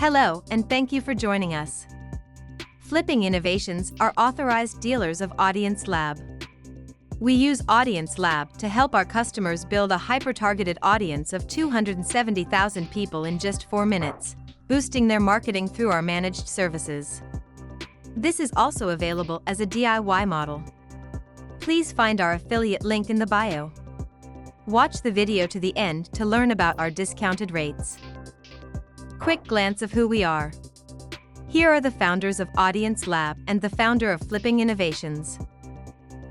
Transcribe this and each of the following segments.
Hello, and thank you for joining us. Flipping Innovations are authorized dealers of Audience Lab. We use Audience Lab to help our customers build a hyper-targeted audience of 270,000 people in just 4 minutes, boosting their marketing through our managed services. This is also available as a DIY model. Please find our affiliate link in the bio. Watch the video to the end to learn about our discounted rates. Quick glance of who we are. Here are the founders of Audience Lab and the founder of Flipping Innovations.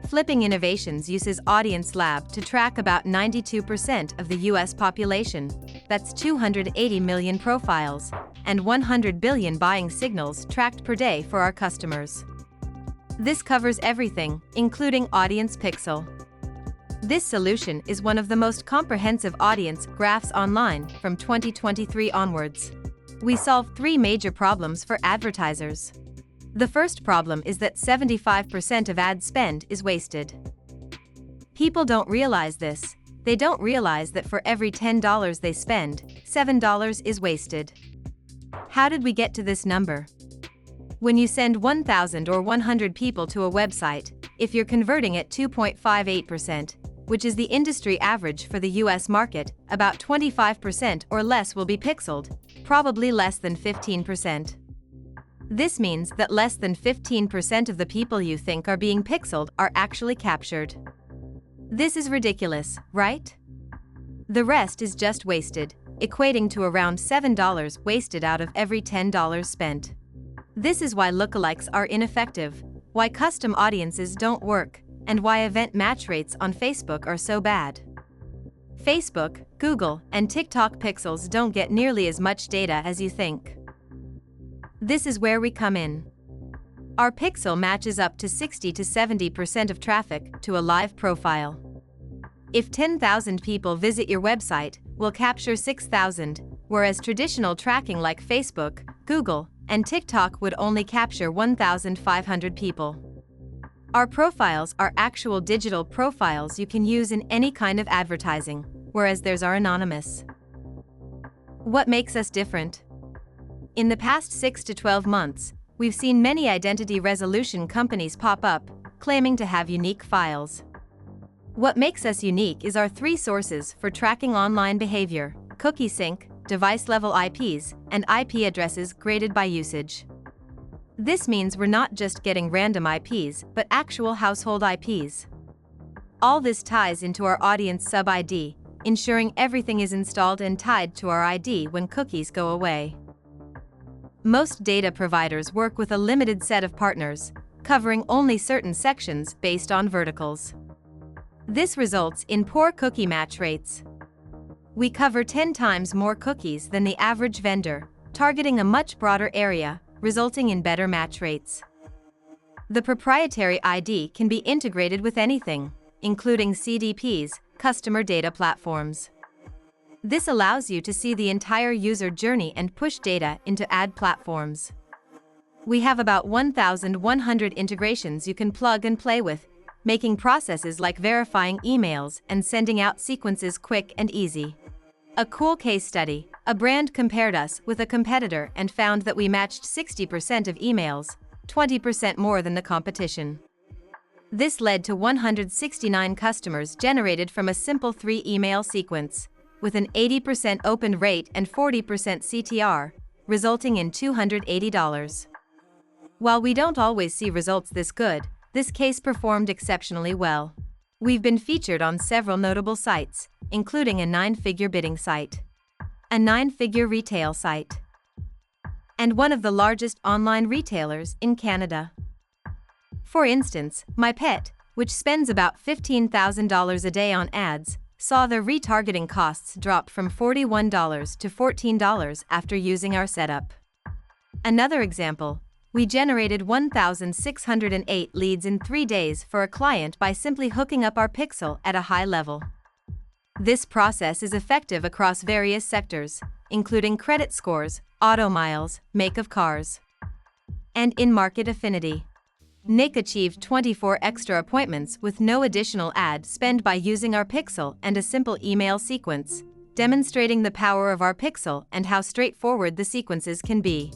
Flipping Innovations uses Audience Lab to track about 92% of the US population, that's 280 million profiles, and 100 billion buying signals tracked per day for our customers. This covers everything, including Audience Pixel. This solution is one of the most comprehensive audience graphs online from 2023 onwards. We solve 3 major problems for advertisers. The first problem is that 75% of ad spend is wasted. People don't realize this. They don't realize that for every $10 they spend, $7 is wasted. How did we get to this number? When you send 1,000 or 100 people to a website, if you're converting at 2.58%, which is the industry average for the US market, about 25% or less will be pixeled, probably less than 15%. This means that less than 15% of the people you think are being pixeled are actually captured. This is ridiculous, right? The rest is just wasted, equating to around $7 wasted out of every $10 spent. This is why lookalikes are ineffective, why custom audiences don't work, and why event match rates on Facebook are so bad. Facebook, Google, and TikTok pixels don't get nearly as much data as you think. This is where we come in. Our pixel matches up to 60 to 70% of traffic to a live profile. If 10,000 people visit your website, we'll capture 6,000, whereas traditional tracking like Facebook, Google, and TikTok would only capture 1,500 people. Our profiles are actual digital profiles you can use in any kind of advertising, whereas theirs are anonymous. What makes us different? In the past 6 to 12 months, we've seen many identity resolution companies pop up, claiming to have unique files. What makes us unique is our 3 sources for tracking online behavior: cookie sync, device-level IPs, and IP addresses graded by usage. This means we're not just getting random IPs, but actual household IPs. All this ties into our audience sub-ID, ensuring everything is installed and tied to our ID when cookies go away. Most data providers work with a limited set of partners, covering only certain sections based on verticals. This results in poor cookie match rates. We cover 10 times more cookies than the average vendor, targeting a much broader area, resulting in better match rates. The proprietary ID can be integrated with anything, including CDPs, customer data platforms. This allows you to see the entire user journey and push data into ad platforms. We have about 1,100 integrations you can plug and play with, making processes like verifying emails and sending out sequences quick and easy. A cool case study: a brand compared us with a competitor and found that we matched 60% of emails, 20% more than the competition. This led to 169 customers generated from a simple 3-email sequence, with an 80% open rate and 40% CTR, resulting in $280. While we don't always see results this good, this case performed exceptionally well. We've been featured on several notable sites, including a 9-figure bidding site, a 9-figure retail site, and one of the largest online retailers in Canada. For instance, My Pet, which spends about $15,000 a day on ads, saw their retargeting costs drop from $41 to $14 after using our setup. Another example: we generated 1,608 leads in 3 days for a client by simply hooking up our pixel at a high level. This process is effective across various sectors, including credit scores, auto miles, make of cars, and in-market affinity. Nick achieved 24 extra appointments with no additional ad spend by using our pixel and a simple email sequence, demonstrating the power of our pixel and how straightforward the sequences can be.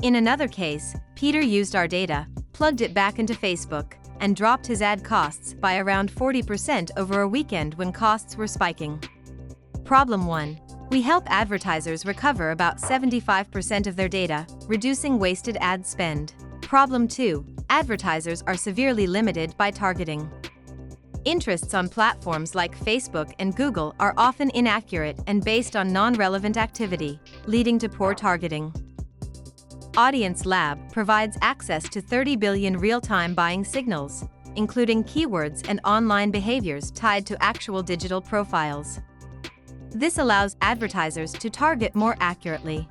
In another case, Peter used our data, plugged it back into Facebook, and dropped his ad costs by around 40% over a weekend when costs were spiking. Problem 1. We help advertisers recover about 75% of their data, reducing wasted ad spend. Problem 2. Advertisers are severely limited by targeting. Interests on platforms like Facebook and Google are often inaccurate and based on non-relevant activity, leading to poor targeting. Audience Lab provides access to 30 billion real-time buying signals, including keywords and online behaviors tied to actual digital profiles. This allows advertisers to target more accurately.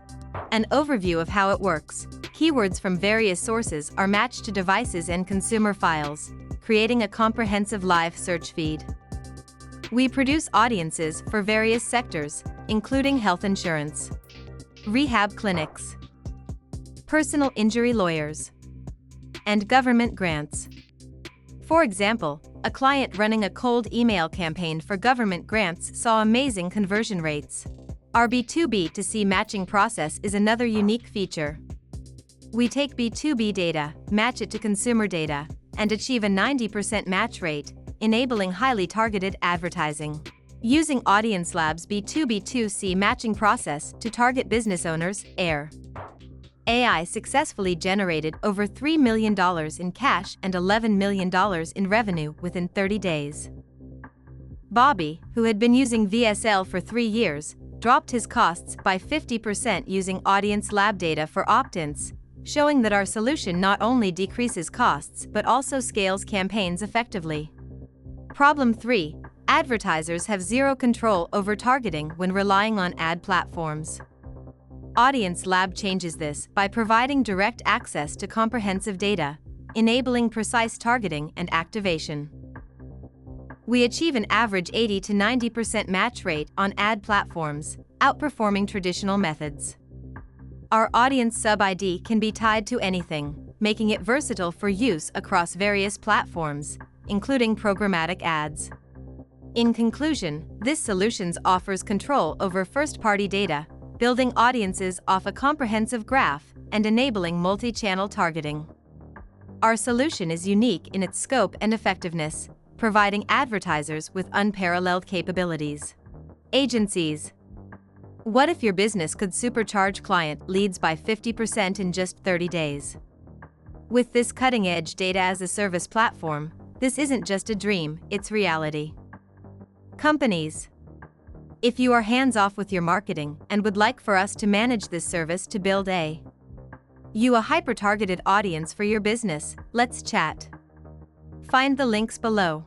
An overview of how it works. Keywords from various sources are matched to devices and consumer files, creating a comprehensive live search feed. We produce audiences for various sectors, including health insurance, rehab clinics, personal injury lawyers, and government grants. For example, a client running a cold email campaign for government grants saw amazing conversion rates. Our B2B2C matching process is another unique feature. We take B2B data, match it to consumer data, and achieve a 90% match rate, enabling highly targeted advertising. Using Audience Lab's B2B2C matching process to target business owners, AI successfully generated over $3 million in cash and $11 million in revenue within 30 days. Bobby, who had been using VSL for 3 years, dropped his costs by 50% using Audience Lab data for opt-ins, showing that our solution not only decreases costs but also scales campaigns effectively. Problem 3. Advertisers have zero control over targeting when relying on ad platforms. Audience Lab changes this by providing direct access to comprehensive data, enabling precise targeting and activation. We achieve an average 80 to 90% match rate on ad platforms, outperforming traditional methods. Our audience sub-ID can be tied to anything, making it versatile for use across various platforms, including programmatic ads. In conclusion, this solution offers control over first-party data, building audiences off a comprehensive graph, and enabling multi-channel targeting. Our solution is unique in its scope and effectiveness, providing advertisers with unparalleled capabilities. Agencies. What if your business could supercharge client leads by 50% in just 30 days? With this cutting-edge data-as-a-service platform, this isn't just a dream, it's reality. Companies. If you are hands-off with your marketing and would like for us to manage this service to build a hyper-targeted audience for your business, let's chat. Find the links below.